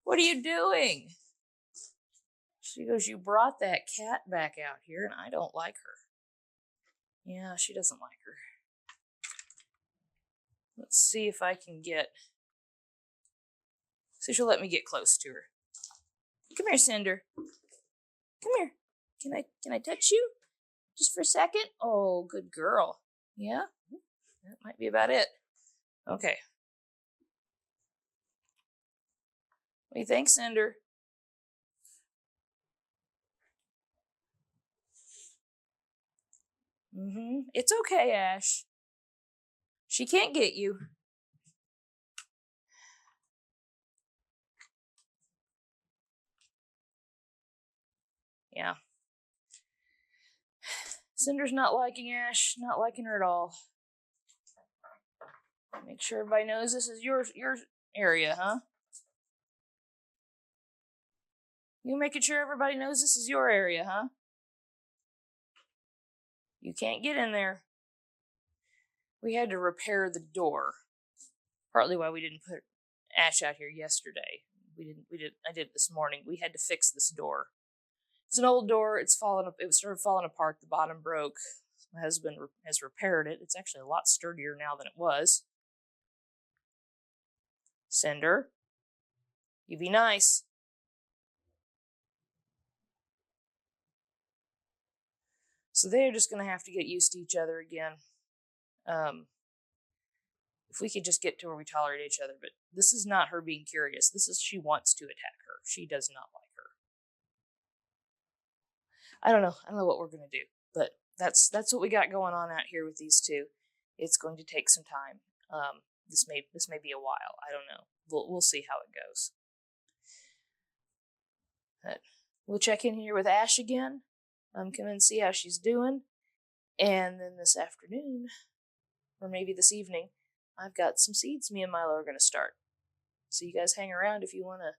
What are you doing? She goes, you brought that cat back out here and I don't like her. Yeah, she doesn't like her. Let's see if I can get... See if she'll let me get close to her. Come here, Cinder. Come here. Can I touch you? Just for a second? Oh, good girl. Yeah? That might be about it. Okay. What do you think, Cinder? It's okay, Ash. She can't get you. Yeah. Cinder's not liking Ash, not liking her at all. Make sure everybody knows this is your area, huh? You making sure everybody knows this is your area, huh? You can't get in there. We had to repair the door. Partly why we didn't put Ash out here yesterday. I did it this morning. We had to fix this door. It's an old door. It started falling apart. The bottom broke. My husband has repaired it. It's actually a lot sturdier now than it was. Cinder, you be nice. So they're just going to have to get used to each other again. If we could just get to where we tolerate each other. But this is not her being curious. She wants to attack her. She does not like her. I don't know what we're going to do. But that's what we got going on out here with these two. It's going to take some time. This may be a while. I don't know. We'll see how it goes. But we'll check in here with Ash again. Come and see how she's doing. And then this afternoon, or maybe this evening, I've got some seeds me and Milo are going to start. So you guys hang around if you want to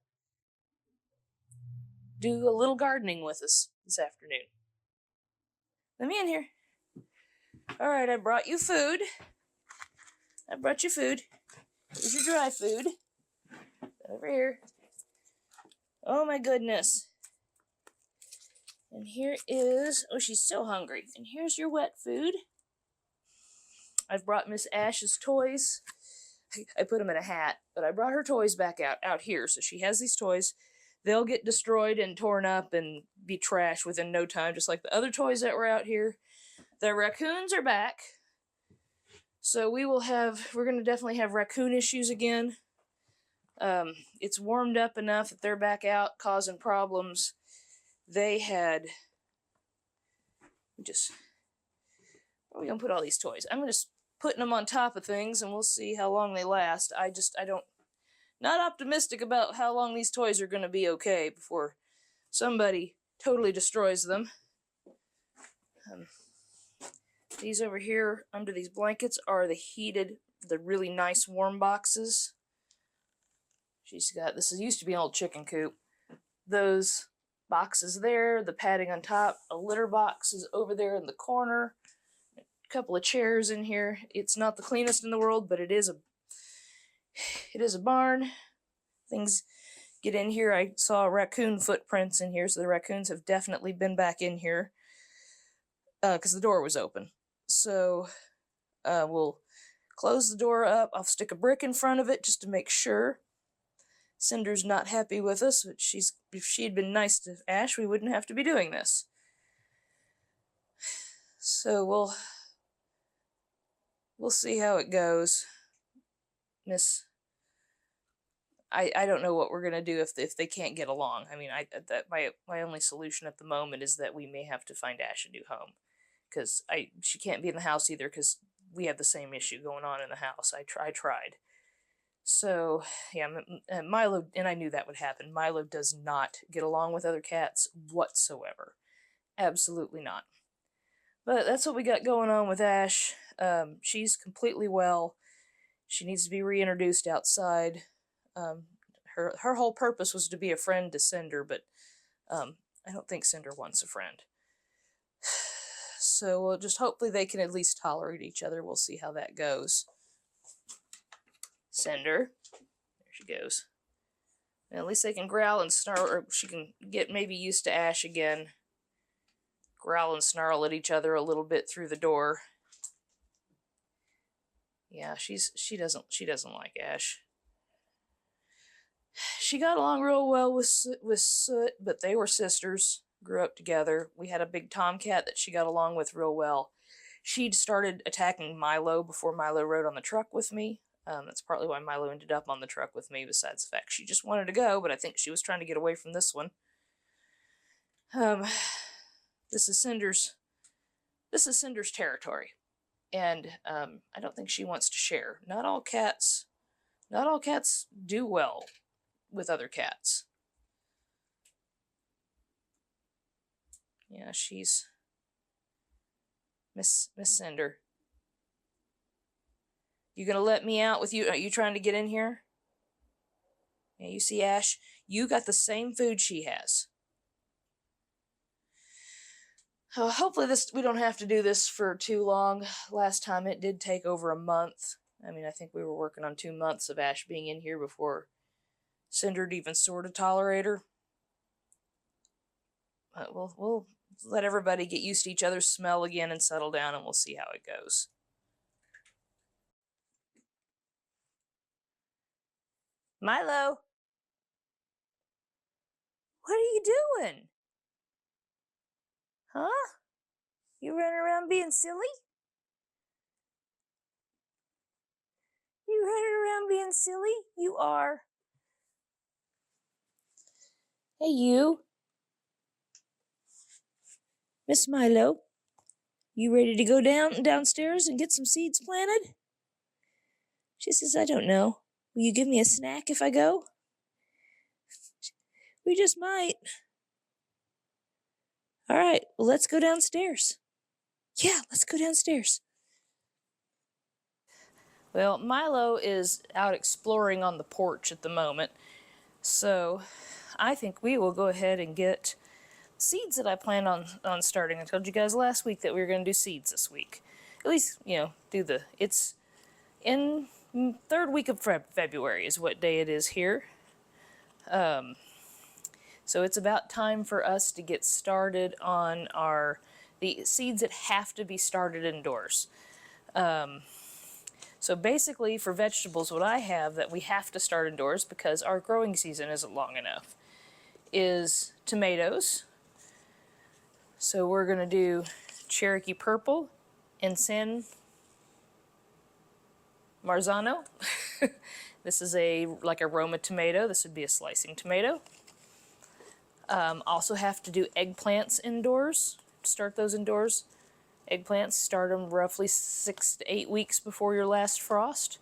do a little gardening with us this afternoon. Let me in here. All right, I brought you food. Here's your dry food. Over here. Oh my goodness. And here is... Oh, she's so hungry. And here's your wet food. I've brought Miss Ash's toys. I put them in a hat, but I brought her toys back out here. So she has these toys. They'll get destroyed and torn up and be trash within no time, just like the other toys that were out here. The raccoons are back. So we're going to definitely have raccoon issues again. It's warmed up enough that they're back out causing problems. They had... Where are we going to put all these toys? I'm just putting them on top of things and we'll see how long they last. Not optimistic about how long these toys are going to be okay before somebody totally destroys them. These over here under these blankets are the really nice warm boxes. This used to be an old chicken coop. Those boxes there, the padding on top, a litter box is over there in the corner, a couple of chairs in here. It's not the cleanest in the world, but it is a barn. Things get in here. I saw raccoon footprints in here, so the raccoons have definitely been back in here because the door was open. So we'll close the door up. I'll stick a brick in front of it just to make sure. Cinder's not happy with us, but if she had been nice to Ash, we wouldn't have to be doing this. So we'll see how it goes. I don't know what we're gonna do if they can't get along. I mean, my only solution at the moment is that we may have to find Ash a new home, because she can't be in the house either because we have the same issue going on in the house. I tried. So, yeah, Milo, and I knew that would happen. Milo does not get along with other cats whatsoever. Absolutely not. But that's what we got going on with Ash. She's completely well. She needs to be reintroduced outside. Her whole purpose was to be a friend to Cinder, but I don't think Cinder wants a friend. So we'll just hopefully they can at least tolerate each other. We'll see how that goes. Cinder. There she goes. At least they can growl and snarl, or she can get maybe used to Ash again. Growl and snarl at each other a little bit through the door. Yeah, she doesn't like Ash. She got along real well with Soot, but they were sisters, grew up together. We had a big tomcat that she got along with real well. She'd started attacking Milo before Milo rode on the truck with me. That's partly why Milo ended up on the truck with me, besides the fact she just wanted to go, but I think she was trying to get away from this one. This is Cinder's territory, and I don't think she wants to share. Not all cats do well with other cats. Yeah, she's Miss Cinder. You gonna let me out with you? Are you trying to get in here? Yeah, you see, Ash, you got the same food she has. Hopefully we don't have to do this for too long. Last time it did take over a month. I mean, I think we were working on 2 months of Ash being in here before Cinder'd even sort of tolerate her. We'll let everybody get used to each other's smell again and settle down, and we'll see how it goes. Milo! What are you doing? Huh? You running around being silly? You running around being silly? You are. Hey, you. Miss Milo, you ready to go downstairs and get some seeds planted? She says, I don't know. Will you give me a snack if I go? We just might. All right, well, let's go downstairs. Yeah, let's go downstairs. Well, Milo is out exploring on the porch at the moment, so I think we will go ahead and get seeds that I planned on starting. I told you guys last week that we were going to do seeds this week. At least, it's in 3rd week of February is what day it is here. So it's about time for us to get started on the seeds that have to be started indoors. So basically for vegetables, what I have that we have to start indoors because our growing season isn't long enough is tomatoes. So we're going to do Cherokee Purple and San Marzano. This is like a Roma tomato. This would be a slicing tomato. Also have to do eggplants indoors. Start those indoors. Eggplants, start them roughly 6 to 8 weeks before your last frost.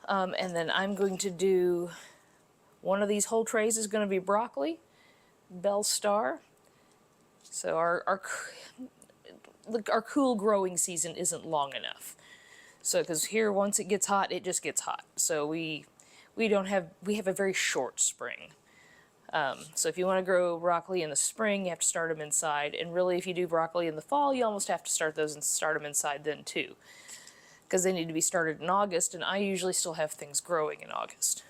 And then I'm going to do, one of these whole trays is going to be broccoli, Bell Star. So our cool growing season isn't long enough. So because here once it gets hot, it just gets hot. So we have a very short spring. So if you want to grow broccoli in the spring, you have to start them inside. And really, if you do broccoli in the fall, you almost have to start them inside then too, because they need to be started in August. And I usually still have things growing in August.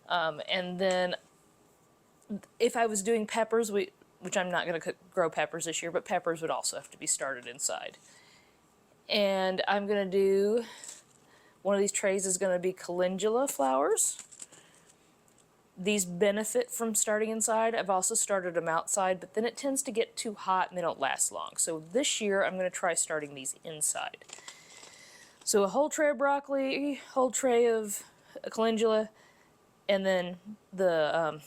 And then if I was doing peppers, which I'm not going to grow peppers this year, but peppers would also have to be started inside. And I'm going to do, one of these trays is going to be calendula flowers. These benefit from starting inside. I've also started them outside, but then it tends to get too hot and they don't last long. So this year I'm going to try starting these inside. So a whole tray of broccoli, whole tray of calendula, and then the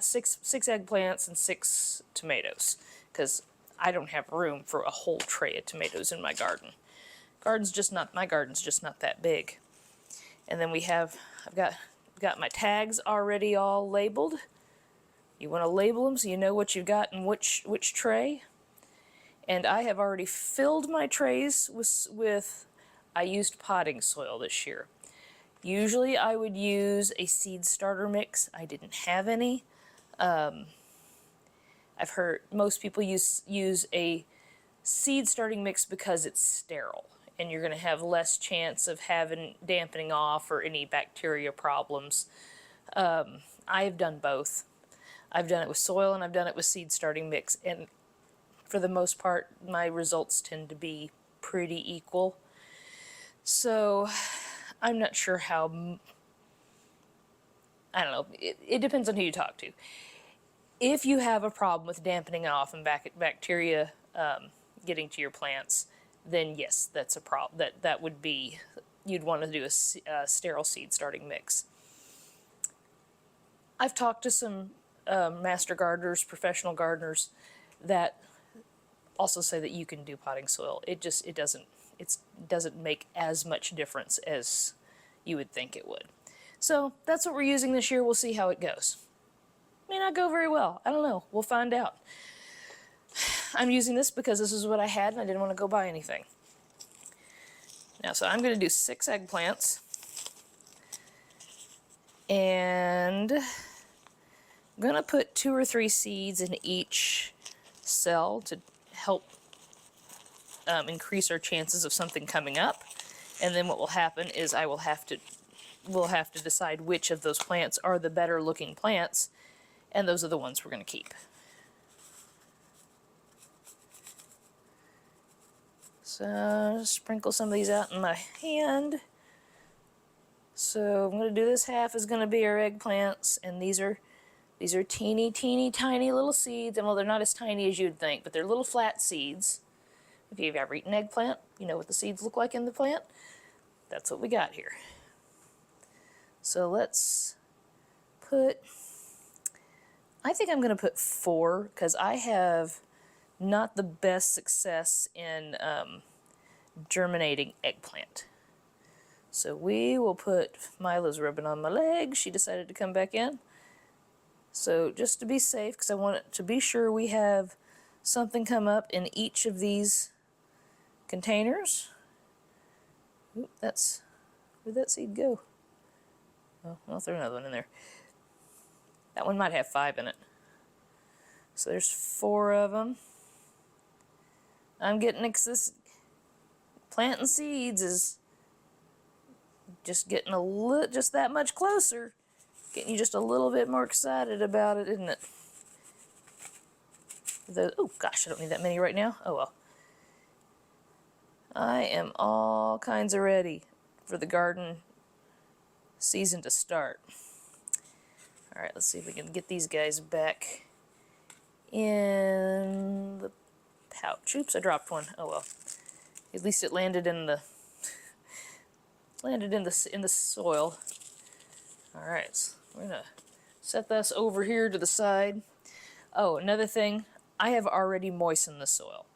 six eggplants and 6 tomatoes, because I don't have room for a whole tray of tomatoes in my garden. My garden's just not that big. And then I've got my tags already all labeled. You want to label them so you know what you've got in which tray. And I have already filled my trays I used potting soil this year. Usually I would use a seed starter mix. I didn't have any. I've heard most people use a seed starting mix because it's sterile and you're going to have less chance of having dampening off or any bacteria problems. I've done both. I've done it with soil and I've done it with seed starting mix, and for the most part my results tend to be pretty equal. So I'm not sure how, I don't know, it depends on who you talk to. If you have a problem with dampening off and bacteria getting to your plants, then yes, that's a problem. That would be, you'd want to do a sterile seed starting mix. I've talked to some master gardeners, professional gardeners, that also say that you can do potting soil. It doesn't make as much difference as you would think it would. So that's what we're using this year. We'll see how it goes. May not go very well. I don't know. We'll find out. I'm using this because this is what I had and I didn't want to go buy anything. Now, so I'm going to do 6 eggplants. And I'm going to put 2 or 3 seeds in each cell to help increase our chances of something coming up. And then what will happen is we'll have to decide which of those plants are the better looking plants, and those are the ones we're going to keep. So sprinkle some of these out in my hand. So I'm going to do this half is going to be our eggplants, and these are teeny tiny little seeds. And well, they're not as tiny as you'd think, but they're little flat seeds. If you've ever eaten eggplant, you know what the seeds look like in the plant. That's what we got here. So let's put, I think I'm going to put 4 because I have not the best success in germinating eggplant. So we will put, Milo's rubbing on my leg. She decided to come back in. So just to be safe, because I want it to be sure we have something come up in each of these containers. Oop, where'd that seed go? Oh, I'll throw another one in there. That one might have 5 in it. So there's 4 of them. I'm getting this planting seeds is just getting just that much closer, getting you just a little bit more excited about it, isn't it? Oh gosh, I don't need that many right now. Oh well. I am all kinds of ready for the garden season to start. All right, let's see if we can get these guys back in the pouch. Oops, I dropped one. Oh well. At least it landed in the soil. All right, so we're gonna set this over here to the side. Oh, another thing, I have already moistened the soil.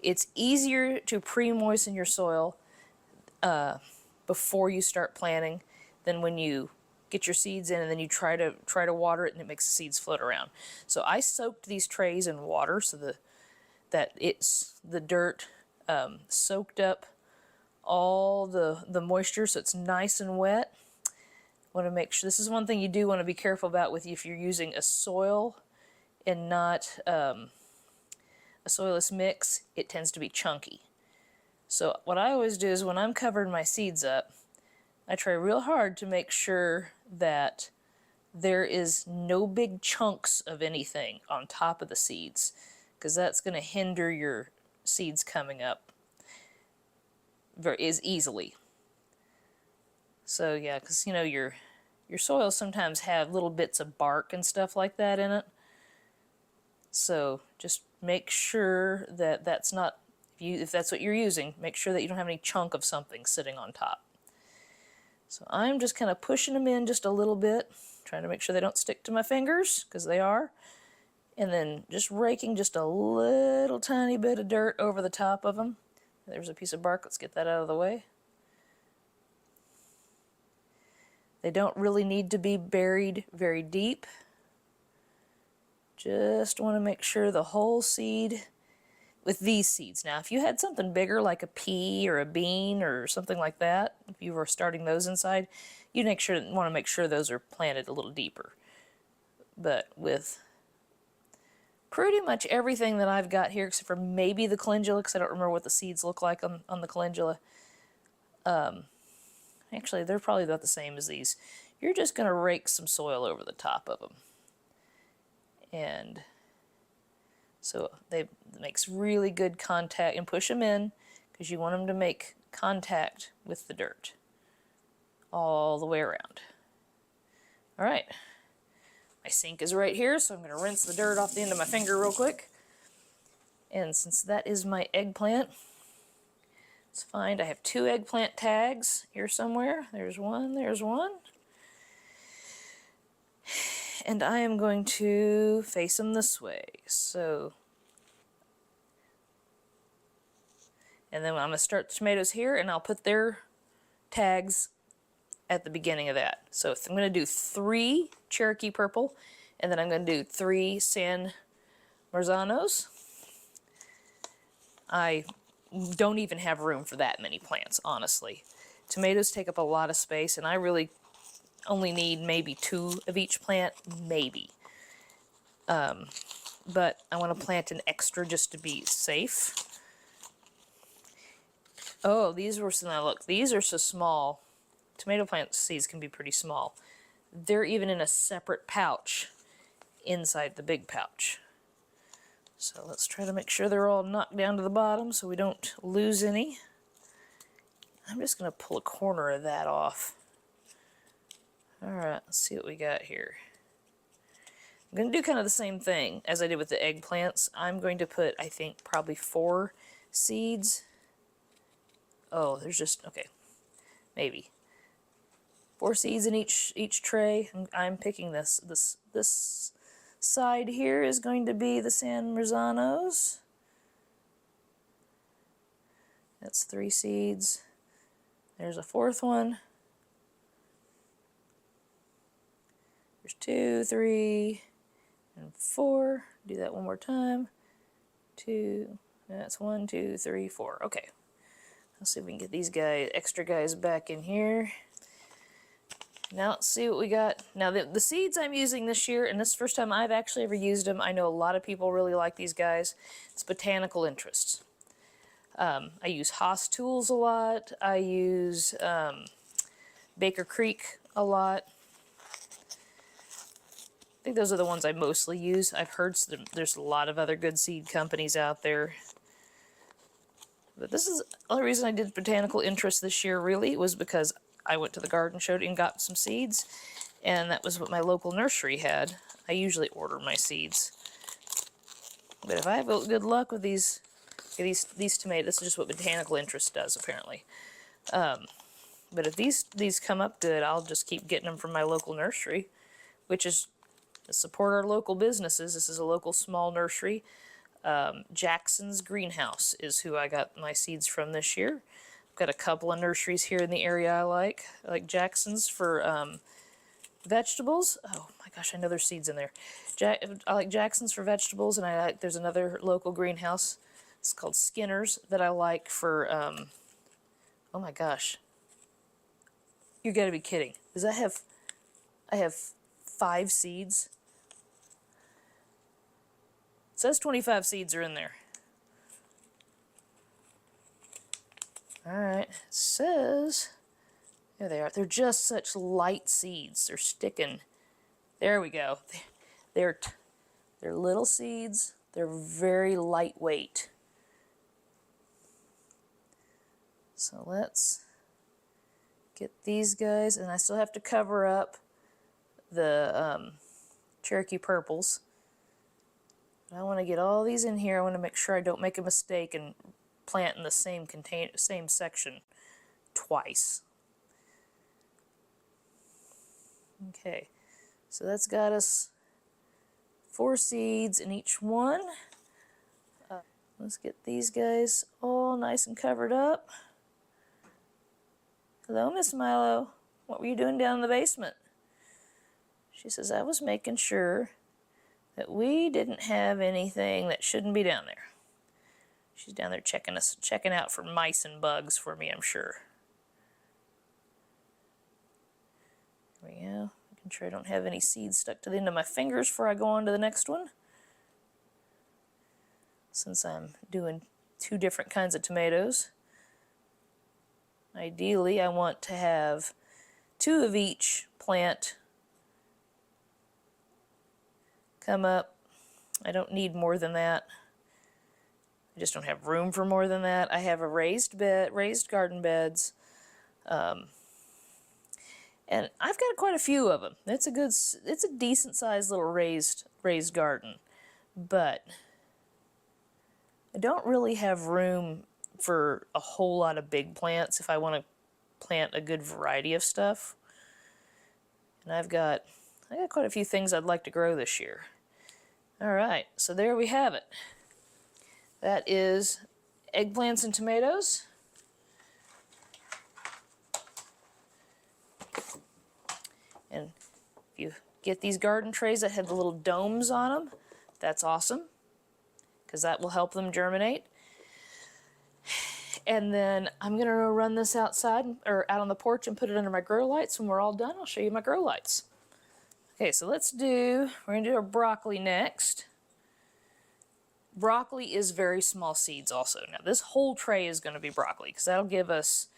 It's easier to pre-moisten your soil before you start planting than when you get your seeds in and then you try to water it and it makes the seeds float around. So I soaked these trays in water so that the dirt soaked up all the moisture, so it's nice and wet. Want to make sure, this is one thing you do want to be careful about with if you're using a soil and not a soilless mix, it tends to be chunky. So what I always do is when I'm covering my seeds up, I try real hard to make sure that there is no big chunks of anything on top of the seeds, because that's going to hinder your seeds coming up as easily. So yeah, because you know your soils sometimes have little bits of bark and stuff like that in it. So just make sure that that's not, if that's what you're using, make sure that you don't have any chunk of something sitting on top. So I'm just kind of pushing them in just a little bit, trying to make sure they don't stick to my fingers, because they are. And then just raking just a little tiny bit of dirt over the top of them. There's a piece of bark, let's get that out of the way. They don't really need to be buried very deep. Just want to make sure the whole seed, with these seeds. Now, if you had something bigger like a pea or a bean or something like that, if you were starting those inside, you'd want to make sure those are planted a little deeper. But with pretty much everything that I've got here, except for maybe the calendula, because I don't remember what the seeds look like on the calendula. Actually, they're probably about the same as these. you're just going to rake some soil over the top of them. And so they makes really good contact, and push them in because you want them to make contact with the dirt all the way around. All right, my sink is right here, so I'm going to rinse the dirt off the end of my finger real quick. And since that is my eggplant, let's find, I have 2 eggplant tags here somewhere. There's one, there's one. And I am going to face them this way. So, and then I'm going to start the tomatoes here, and I'll put their tags at the beginning of that. So I'm going to do 3 Cherokee purple, and then I'm going to do 3 San Marzanos. I don't even have room for that many plants, honestly. Tomatoes take up a lot of space, and I really only need maybe 2 of each plant, maybe. But I want to plant an extra just to be safe. Oh, these were, now look, these are so small. Tomato plant seeds can be pretty small. They're even in a separate pouch inside the big pouch. So let's try to make sure they're all knocked down to the bottom so we don't lose any. I'm just going to pull a corner of that off. Alright, let's see what we got here. I'm going to do kind of the same thing as I did with the eggplants. I'm going to put, I think, probably 4 seeds. Oh, there's just, okay, maybe 4 seeds in each tray. I'm picking this side here is going to be the San Marzanos. That's 3 seeds. There's a 4th one. There's 2, 3, and 4. Do that one more time. 2, that's 1, 2, 3, 4. Okay. Let's see if we can get these extra guys back in here. Now let's see what we got. Now the seeds I'm using this year, and this is the first time I've actually ever used them. I know a lot of people really like these guys. It's botanical interests. I use Haas Tools a lot. I use Baker Creek a lot. I think those are the ones I mostly use. I've heard there's a lot of other good seed companies out there. But this is the only reason I did botanical interest this year, really, was because I went to the garden show and got some seeds, and that was what my local nursery had. I usually order my seeds. But if I have good luck with these tomatoes, this is just what botanical interest does, apparently. But if these come up good, I'll just keep getting them from my local nursery, which is to support our local businesses. This is a local small nursery. Jackson's Greenhouse is who I got my seeds from this year. I've got a couple of nurseries here in the area I like Jackson's for vegetables. Oh my gosh, I know there's seeds in there. I like Jackson's for vegetables, and there's another local greenhouse. It's called Skinner's that I like for, oh my gosh. You gotta be kidding. Does that have, I have 5 seeds? It says 25 seeds are in there. Alright, it says, there they are. They're just such light seeds. They're sticking. There we go. They're little seeds. They're very lightweight. So let's get these guys, and I still have to cover up the Cherokee purples. I want to get all these in here. I want to make sure I don't make a mistake and plant in the same section twice. Okay, so that's got us 4 seeds in each one. Let's get these guys all nice and covered up. Hello, Miss Milo. What were you doing down in the basement? She says, I was making sure that we didn't have anything that shouldn't be down there. She's down there checking out for mice and bugs for me, I'm sure. There we go. Making sure I don't have any seeds stuck to the end of my fingers before I go on to the next one. Since I'm doing 2 different kinds of tomatoes. Ideally, I want to have 2 of each plant come up. I don't need more than that. I just don't have room for more than that. I have a raised garden beds, and I've got quite a few of them. It's a decent sized little raised garden, but I don't really have room for a whole lot of big plants if I want to plant a good variety of stuff. And I got quite a few things I'd like to grow this year. All right, so there we have it. That is eggplants and tomatoes. And if you get these garden trays that have the little domes on them, that's awesome, because that will help them germinate. And then I'm gonna run this outside, or out on the porch, and put it under my grow lights. When we're all done, I'll show you my grow lights. Okay, so we're gonna do our broccoli next. Broccoli is very small seeds also. Now this whole tray is gonna be broccoli, because that'll give us,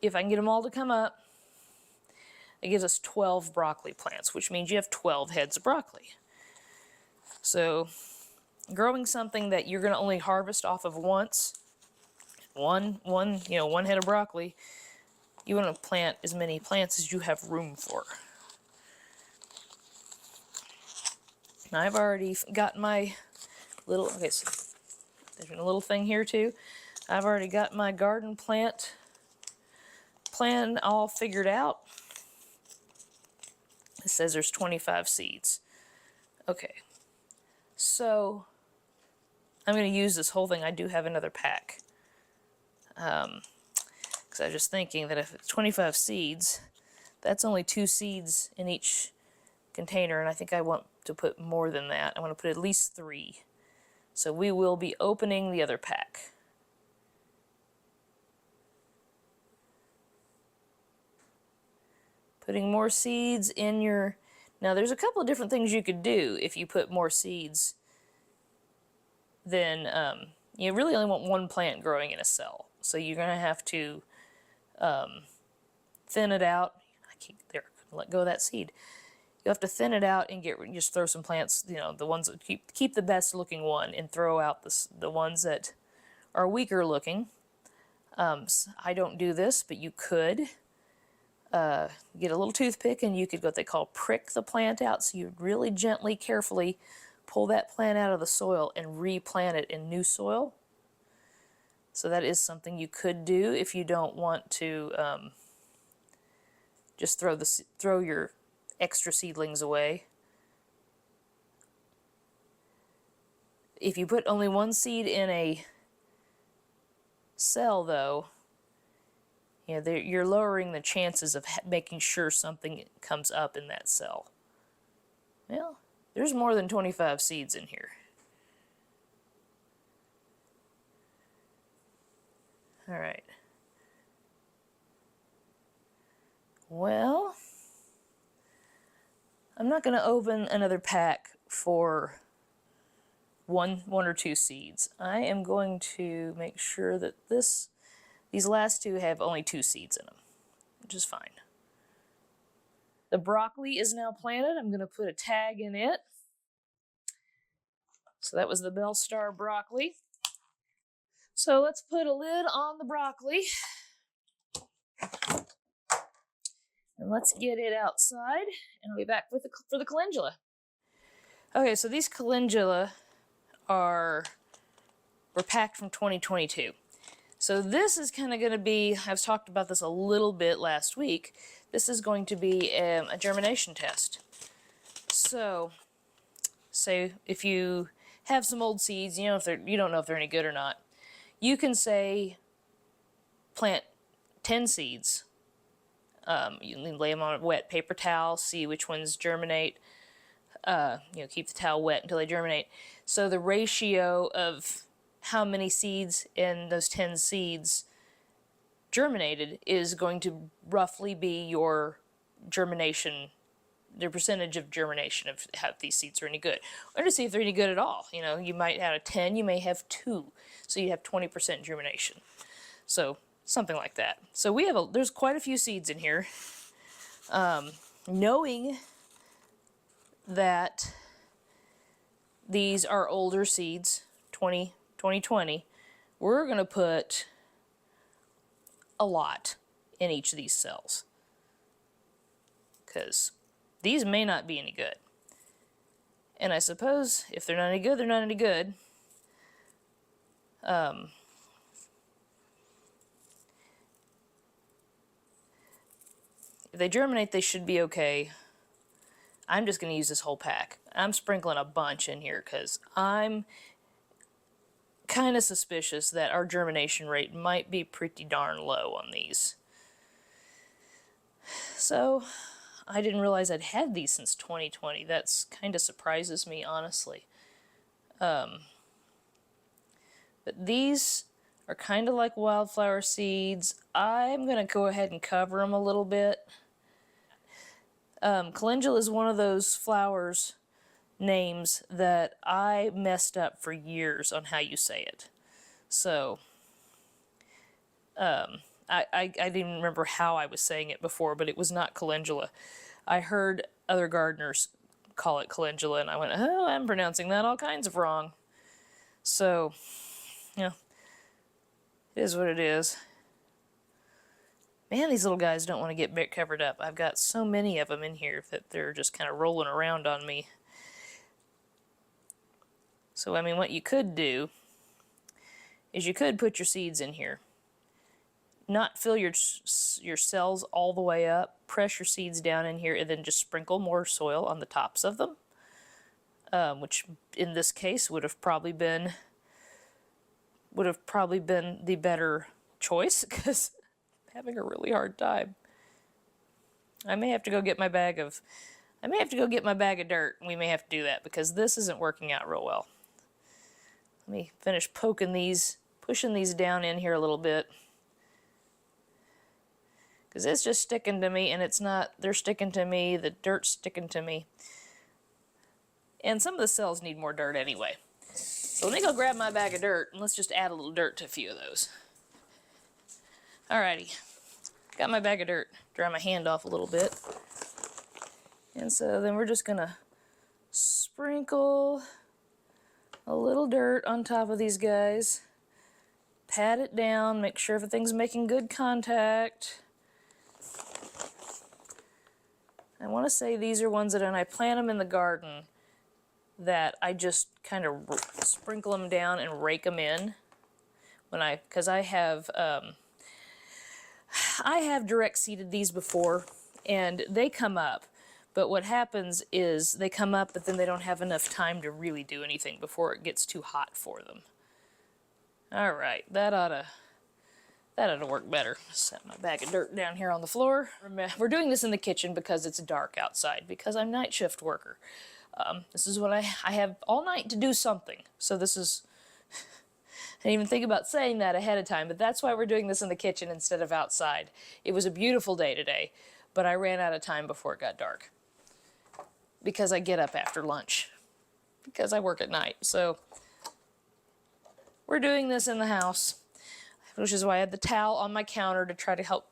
if I can get them all to come up, it gives us 12 broccoli plants, which means you have 12 heads of broccoli. So growing something that you're gonna only harvest off of once, one head of broccoli, you want to plant as many plants as you have room for. Now I've already got my little, okay, so there's a little thing here too. I've already got my garden plan all figured out. It says there's 25 seeds. Okay, so I'm going to use this whole thing. I do have another pack. Because I was just thinking that if it's 25 seeds, that's only 2 seeds in each container, and I think I want to put more than that. I want to put at least 3. So we will be opening the other pack. Putting more seeds in your... Now there's a couple of different things you could do if you put more seeds. Then you really only want one plant growing in a cell. So you're going to have to thin it out. Let go of that seed. You have to thin it out and just throw some plants, the ones that keep the best looking one, and throw out the ones that are weaker looking. I don't do this, but you could get a little toothpick and you could what they call prick the plant out. So you really gently, carefully pull that plant out of the soil and replant it in new soil. So that is something you could do if you don't want to just throw your extra seedlings away. If you put only one seed in a cell, though, you're lowering the chances of making sure something comes up in that cell. Well, there's more than 25 seeds in here. All right. Well, I'm not going to open another pack for one or 2 seeds. I am going to make sure that these last 2 have only 2 seeds in them, which is fine. The broccoli is now planted. I'm going to put a tag in it. So that was the Bell Star broccoli. So let's put a lid on the broccoli. And let's get it outside, and I'll be back for the calendula. Okay, so these calendula were packed from 2022. So this is kind of going to be, I've talked about this a little bit last week, this is going to be a germination test. So, say if you have some old seeds, you don't know if they're any good or not, you can say plant 10 seeds. You can lay them on a wet paper towel, see which ones germinate. Keep the towel wet until they germinate. So the ratio of how many seeds in those 10 seeds germinated is going to roughly be your germination, the percentage of germination of how these seeds are any good. Or to see if they're any good at all. You might out of 10, you may have 2. So you have 20% germination. So something like that. So there's quite a few seeds in here. Knowing that these are older seeds, 2020, we're going to put a lot in each of these cells, because these may not be any good. And I suppose if they're not any good, they're not any good. If they germinate, they should be okay. I'm just going to use this whole pack. I'm sprinkling a bunch in here because I'm kind of suspicious that our germination rate might be pretty darn low on these. So, I didn't realize I'd had these since 2020. That's kind of surprises me, honestly. But these are kind of like wildflower seeds. I'm going to go ahead and cover them a little bit. Calendula is one of those flowers names that I messed up for years on how you say it. So, I didn't even remember how I was saying it before, but it was not calendula. I heard other gardeners call it calendula, and I went, oh, I'm pronouncing that all kinds of wrong. So, yeah, it is what it is. Man, these little guys don't want to get covered up. I've got so many of them in here that they're just kind of rolling around on me. So, I mean, what you could do is you could put your seeds in here. Not fill your cells all the way up. Press your seeds down in here and then just sprinkle more soil on the tops of them. Which, in this case, would have probably been the better choice, because having a really hard time. I may have to go get my bag of dirt. We may have to do that because this isn't working out real well. Let me finish pushing these down in here a little bit. Because it's just sticking to me, and they're sticking to me, the dirt's sticking to me. And some of the cells need more dirt anyway. So let me go grab my bag of dirt, and let's just add a little dirt to a few of those. Alrighty, got my bag of dirt, dry my hand off a little bit. And so then we're just gonna sprinkle a little dirt on top of these guys. Pat it down, make sure everything's making good contact. I want to say these are ones that when I plant them in the garden, that I just kind of sprinkle them down and rake them in. Because I have direct seeded these before, and they come up. But what happens is they come up, but then they don't have enough time to really do anything before it gets too hot for them. All right, that ought to work better. Set my bag of dirt down here on the floor. We're doing this in the kitchen because it's dark outside, because I'm night shift worker. This is what I have all night to do something. So this is, I didn't even think about saying that ahead of time, but that's why we're doing this in the kitchen instead of outside. It was a beautiful day today, but I ran out of time before it got dark. Because I get up after lunch. Because I work at night. So we're doing this in the house, which is why I had the towel on my counter to try to help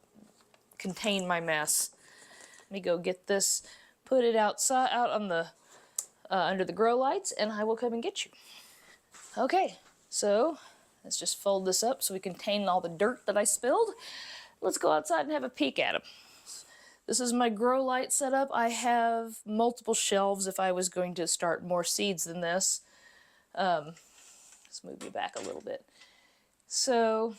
contain my mess. Let me go get this, put it outside, out on the under the grow lights, and I will come and get you. Okay, so let's just fold this up so we contain all the dirt that I spilled. Let's go outside and have a peek at them. This is my grow light setup. I have multiple shelves if I was going to start more seeds than this. Let's move you back a little bit. So,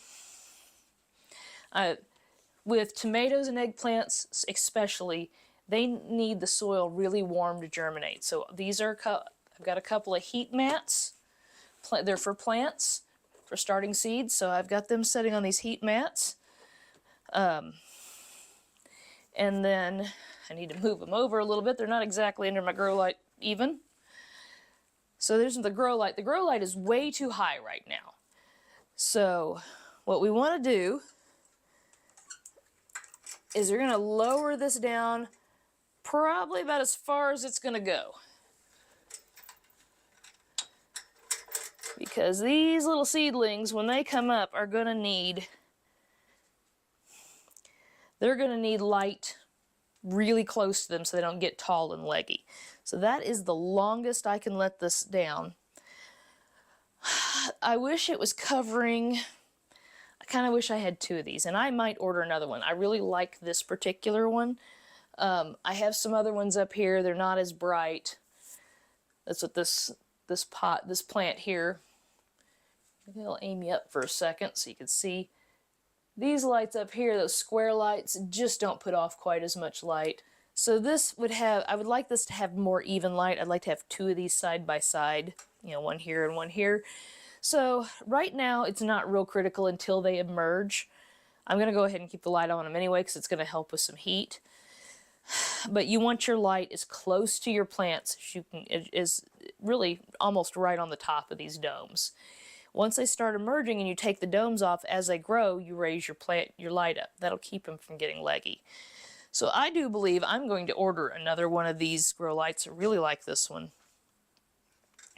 with tomatoes and eggplants especially, they need the soil really warm to germinate. So these are, I've got a couple of heat mats. They're for plants, for starting seeds. So I've got them sitting on these heat mats. And then I need to move them over a little bit. They're not exactly under my grow light even. So there's the grow light. The grow light is way too high right now. So what we want to do is we're going to lower this down probably about as far as it's going to go. Because these little seedlings, when they come up, are going to need, they're going to need light really close to them so they don't get tall and leggy. So that is the longest I can let this down. I wish it was covering, I kind of wish I had 2 of these, and I might order another one. I really like this particular one. I have some other ones up here. They're not as bright. That's what this plant here. Maybe I'll aim you up for a second so you can see. These lights up here, those square lights, just don't put off quite as much light. So this would have, I would like this to have more even light. I'd like to have 2 of these side by side, you know, one here and one here. So right now it's not real critical until they emerge. I'm going to go ahead and keep the light on them anyway because it's going to help with some heat. But you want your light as close to your plants as you can, is really almost right on the top of these domes. Once they start emerging and you take the domes off, as they grow, you raise your light up. That'll keep them from getting leggy. So I do believe I'm going to order another one of these grow lights. I really like this one.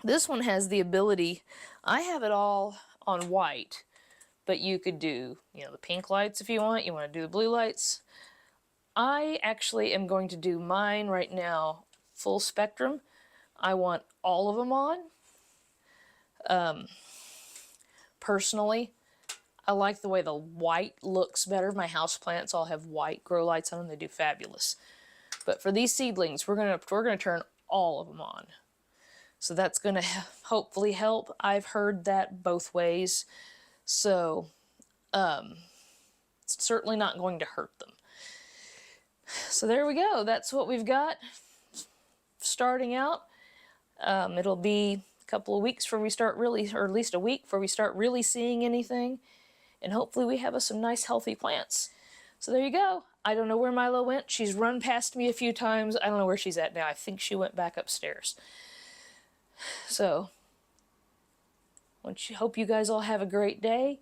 This one has the ability, I have it all on white, but you could do, you know, the pink lights if you want. You want to do the blue lights. I actually am going to do mine right now full spectrum. I want all of them on. Personally, I like the way the white looks better. My houseplants all have white grow lights on them. They do fabulous. But for these seedlings, we're gonna turn all of them on. So that's gonna hopefully help. I've heard that both ways. So it's certainly not going to hurt them. So there we go. That's what we've got starting out. It'll be a couple of weeks before we start really, or at least a week before we start really seeing anything. And hopefully we have some nice healthy plants. So there you go. I don't know where Milo went. She's run past me a few times. I don't know where she's at now. I think she went back upstairs. So, hope you guys all have a great day.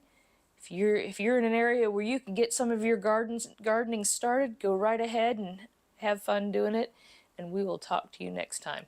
If you're in an area where you can get some of your gardening started, go right ahead and have fun doing it. And we will talk to you next time.